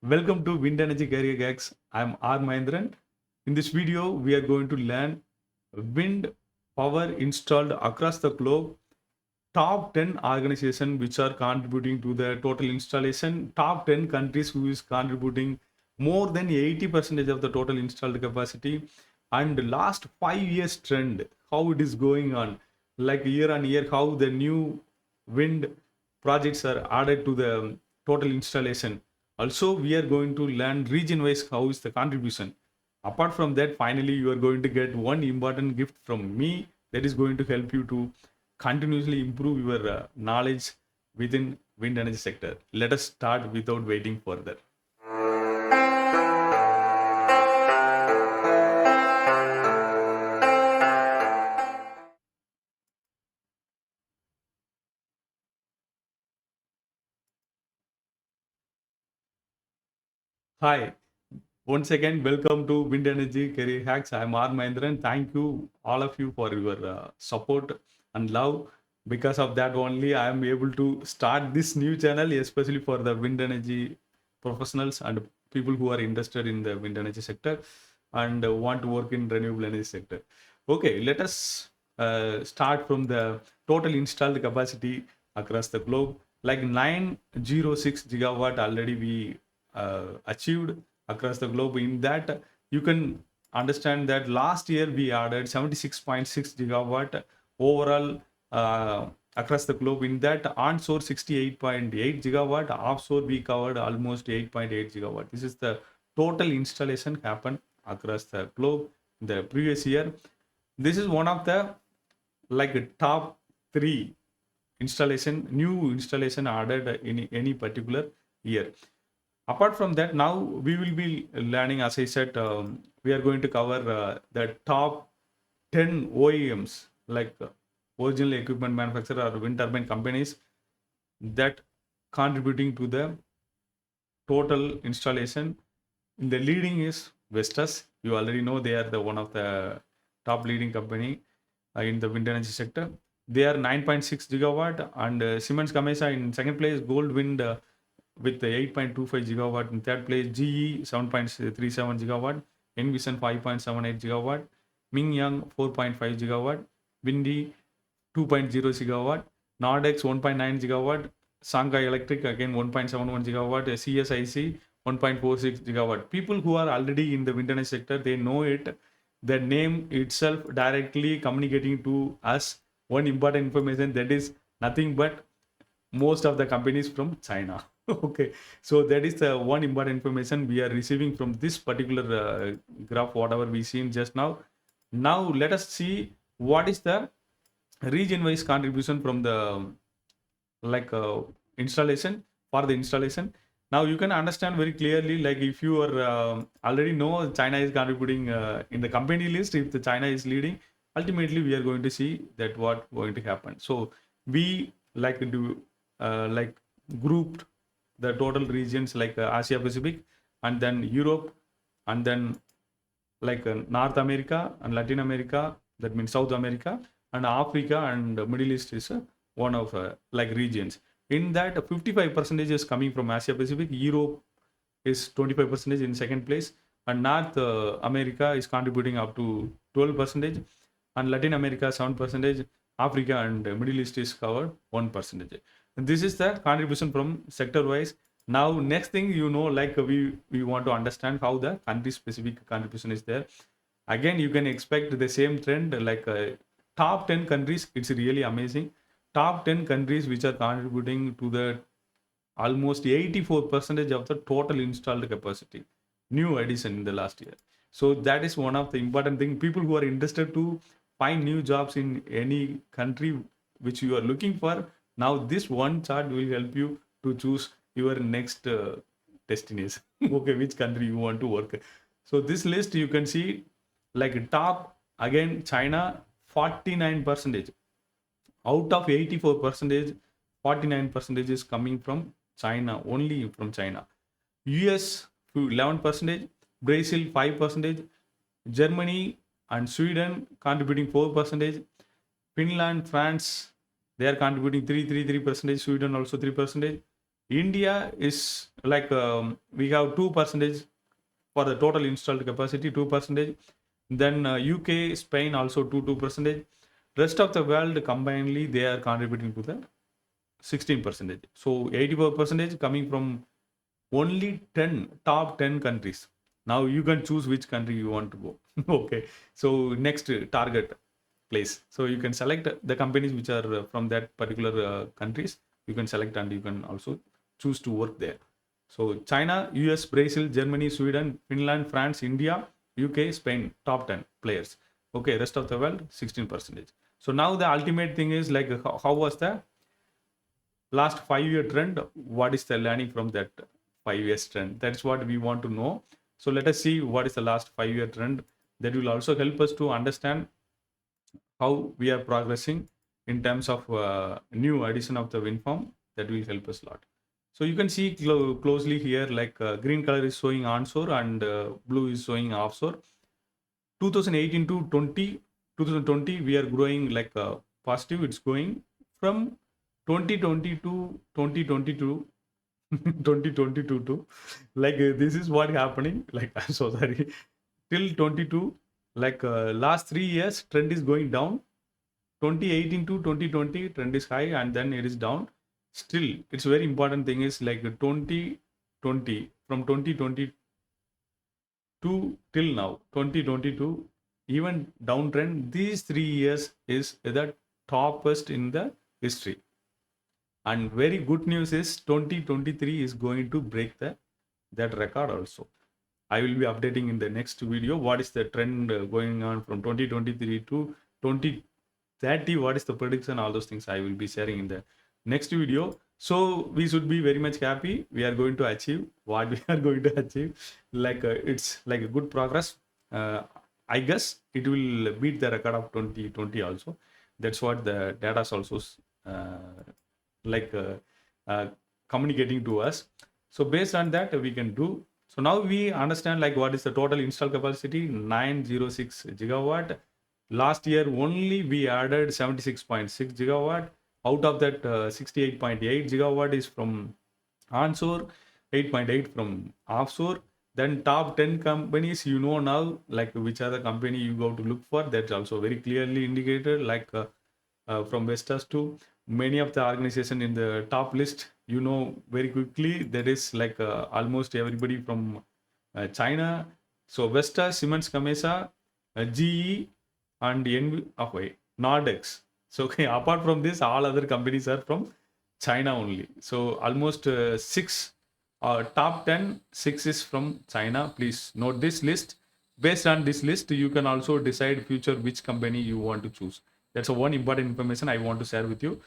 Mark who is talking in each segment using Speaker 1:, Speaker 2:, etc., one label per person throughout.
Speaker 1: Welcome to Wind Energy Career Gags. I'm R. Mahendran. In this video, we are going to learn wind power installed across the globe, top 10 organizations which are contributing to the total installation, top 10 countries who is contributing more than 80% of the total installed capacity, and last 5 years trend, how it is going on, like year on year, how the new wind projects are added to the total installation. Also, we are going to learn region wise how is the contribution. Apart from that, finally, you are going to get one important gift from me that is going to help you to continuously improve your knowledge within wind energy sector. Let us start without waiting further. Hi, once again, welcome to Wind Energy Career Hacks. I'm R. Mahendran. Thank you, all of you, for your support and love. Because of that only, I am able to start this new channel, especially for the wind energy professionals and people who are interested in the wind energy sector and want to work in renewable energy sector. Okay, let us start from the total installed capacity across the globe. Like 906 gigawatt already we achieved across the globe. In that, you can understand that last year we added 76.6 gigawatt overall across the globe. In that, onshore 68.8 gigawatt, offshore we covered almost 8.8 gigawatt. This is the total installation happened across the globe in the previous year. This is one of the like top three new installation added in any particular year. Apart from that, now we will be learning, as I said, we are going to cover the top 10 OEMs, like original equipment manufacturer or wind turbine companies that contributing to the total installation. In the leading is Vestas. You already know they are the one of the top leading company in the wind energy sector. They are 9.6 gigawatt, and Siemens Gamesa in second place, Gold Wind with the 8.25 gigawatt. In third place, GE 7.37 gigawatt, Envision 5.78 gigawatt, Mingyang 4.5 gigawatt, Windy 2.0 gigawatt, Nordex 1.9 gigawatt, Shanghai Electric again 1.71 gigawatt, CSIC 1.46 gigawatt. People who are already in the wind energy sector, they know it. The name itself directly communicating to us one important information, that is nothing but most of the companies from China. Okay, so that is the one important information we are receiving from this particular graph, whatever we seen just now. Now let us see what is the region wise contribution from the like installation for the installation. Now you can understand very clearly, like if you are already know China is contributing in the company list, if the China is leading, ultimately we are going to see that what going to happen. So we like do like grouped the total regions, like Asia Pacific, and then Europe, and then like North America and Latin America, that means South America, and Africa and Middle East is one of like regions. In that, 55% is coming from Asia Pacific. Europe is 25% in second place, and North America is contributing up to 12%, and Latin America 7%. Africa and Middle East is covered 1%. And this is the contribution from sector wise. Now, next thing, like we want to understand how the country specific contribution is there. Again, you can expect the same trend, like top 10 countries. It's really amazing. Top 10 countries which are contributing to the almost 84% of the total installed capacity, new addition in the last year. So that is one of the important thing. People who are interested to find new jobs in any country which you are looking for, now this one chart will help you to choose your next destination. Okay, which country you want to work. So this list you can see, like top again, China 49%. Out of 84 percentage, 49% is coming from China, only from China. US 11%, Brazil 5%, Germany and Sweden contributing 4%, Finland, France, they are contributing 3%, Sweden also 3%, India is like we have 2% for the total installed capacity, 2%. Then UK, Spain also 2%. Rest of the world combinedly they are contributing to the 16%. So 84% coming from only 10 top 10 countries. Now you can choose which country you want to go. Okay, so next target place, so you can select the companies which are from that particular countries. You can select and you can also choose to work there. So China, US, Brazil, Germany, Sweden, Finland, France, India, UK, Spain, top 10 players. Okay, rest of the world 16%. So now the ultimate thing is like how was the last 5 year trend? What is the learning from that 5 year trend? That's what we want to know. So let us see what is the last 5 year trend. That will also help us to understand how we are progressing in terms of new addition of the wind farm. That will help us a lot. So you can see closely here, like green color is showing onshore and blue is showing offshore. 2018 to 2020, we are growing like positive. It's going from 2020 to 2022, 2022 to like this is what happening. Like I'm so sorry, till 22, like last 3 years trend is going down. 2018 to 2020 trend is high and then it is down. Still, it's very important thing is like 2020, from 2022 till now 2022, even downtrend, these 3 years is the topest in the history. And very good news is 2023 is going to break that record also. I will be updating in the next video what is the trend going on from 2023 to 2030. What is the prediction? All those things I will be sharing in the next video. So we should be very much happy. We are going to achieve what we are going to achieve. Like it's like a good progress. I guess it will beat the record of 2020 also. That's what the data is also like communicating to us. So based on that we can do. So now we understand like what is the total install capacity, 906 gigawatt. Last year only we added 76.6 gigawatt. Out of that 68.8 gigawatt is from onshore, 8.8 from offshore. Then top 10 companies, you know now like which are the company you go to look for. That's also very clearly indicated, like from Vestas to many of the organization in the top list, you know very quickly. That is like almost everybody from China. So Vestas, Siemens Gamesa, GE, and Nordex. So okay, apart from this, all other companies are from China only. So almost six, top 10, six is from China. Please note this list. Based on this list, you can also decide future which company you want to choose. That's a one important information I want to share with you.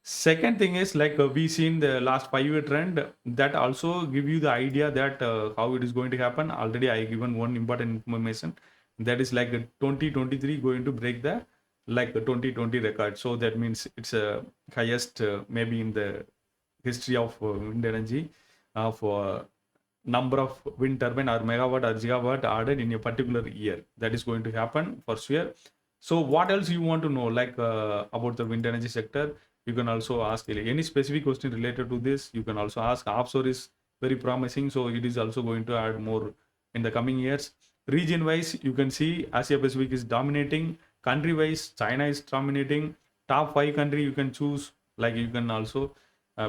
Speaker 1: Second thing is like we seen the last 5 year trend, that also give you the idea that how it is going to happen. Already I given one important information, that is like 2023 going to break the like 2020 record. So that means it's a highest maybe in the history of wind energy for number of wind turbine or megawatt or gigawatt added in a particular year. That is going to happen for sure. So what else you want to know like about the wind energy sector? You can also ask any specific question related to this. You can also ask. Offshore is very promising, so it is also going to add more in the coming years. Region wise, you can see Asia Pacific is dominating. Country wise, China is dominating. Top 5 country you can choose. Like you can also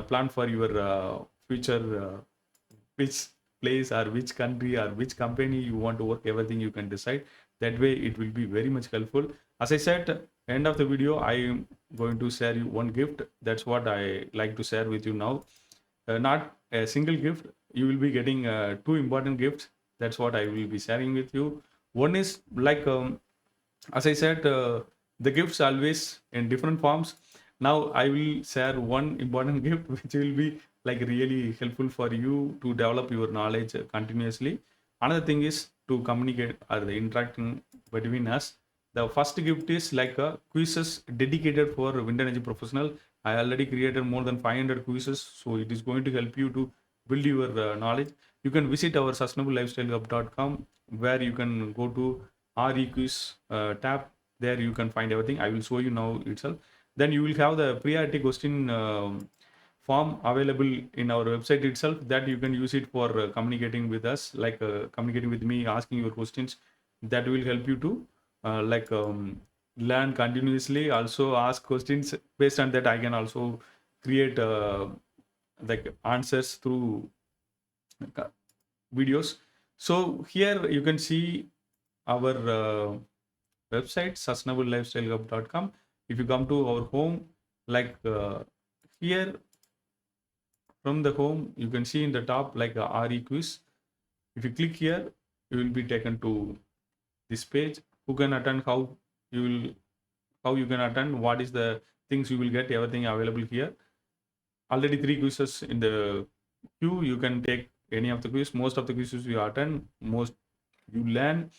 Speaker 1: plan for your future which place or which country or which company you want to work. Everything you can decide. That way it will be very much helpful. As I said, end of the video I am going to share you one gift. That's what I like to share with you now. Not a single gift, you will be getting two important gifts. That's what I will be sharing with you. One is like as I said, the gifts always in different forms. Now I will share one important gift which will be like really helpful for you to develop your knowledge continuously. Another thing is to communicate or the interacting between us. The first gift is like a quizzes dedicated for wind energy professional. I already created more than 500 quizzes, so it is going to help you to build your knowledge. You can visit our sustainablelifestylehub.com, where you can go to RE quiz tab. There you can find everything. I will show you now itself. Then you will have the priority question form available in our website itself, that you can use it for communicating with us, like communicating with me, asking your questions. That will help you to learn continuously, also ask questions. Based on that, I can also create like answers through uh, videos. So here you can see our website, sustainablelifestylehub.com. If you come to our home, like here from the home, you can see in the top like a RE quiz. If you click here, you will be taken to this page. Who can attend, you will how you can attend, what is the things you will get, everything available here. Already 3 quizzes in the queue. You can take any of the quiz. Most of the quizzes you attend, most you learn,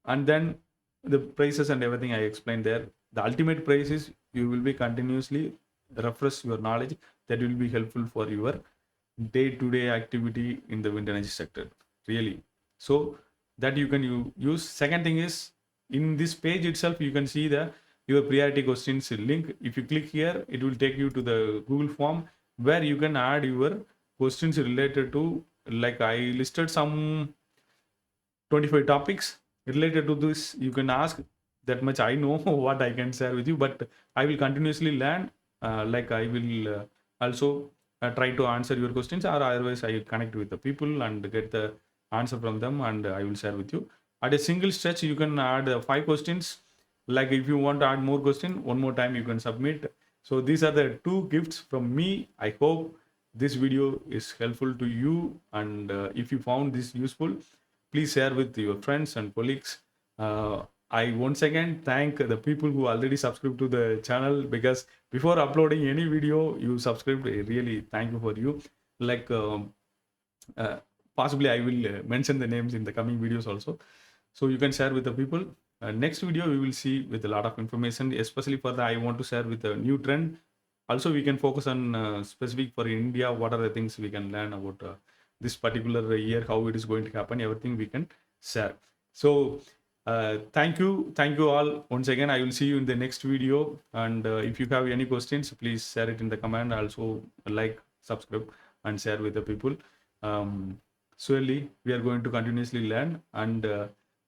Speaker 1: and then the prices and everything I explained there. The ultimate price is you will be continuously refresh your knowledge. That will be helpful for your day-to-day activity in the wind energy sector, really. So that you can use. Second thing is, in this page itself you can see the your priority questions link. If you click here, it will take you to the Google form where you can add your questions related to, like I listed some 25 topics related to this. You can ask. That much I know what I can share with you, but I will continuously learn. Like I will also try to answer your questions, or otherwise I connect with the people and get the answer from them, and I will share with you. At a single stretch, you can add 5 questions. Like if you want to add more question, one more time you can submit. So these are the 2 gifts from me. I hope this video is helpful to you, and if you found this useful, please share with your friends and colleagues. I once again thank the people who already subscribed to the channel, because before uploading any video, you subscribed. I really thank you for you. Like uh, possibly I will mention the names in the coming videos also. So you can share with the people. Next video we will see with a lot of information, especially for the I want to share with a new trend. Also we can focus on specific for India, what are the things we can learn about this particular year, how it is going to happen, everything we can share. So thank you all once again. I will see you in the next video, and if you have any questions, please share it in the comment. Also like, subscribe and share with the people. Surely we are going to continuously learn, and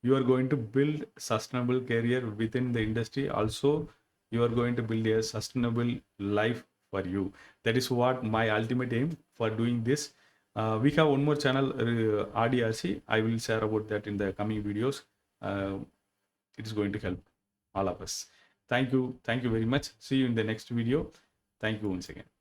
Speaker 1: you are going to build sustainable career within the industry. Also you are going to build a sustainable life for you. That is what my ultimate aim for doing this. We have one more channel, RDRC. I will share about that in the coming videos. uh, it is going to help all of us. Thank you very much. See you in the next video. Thank you once again.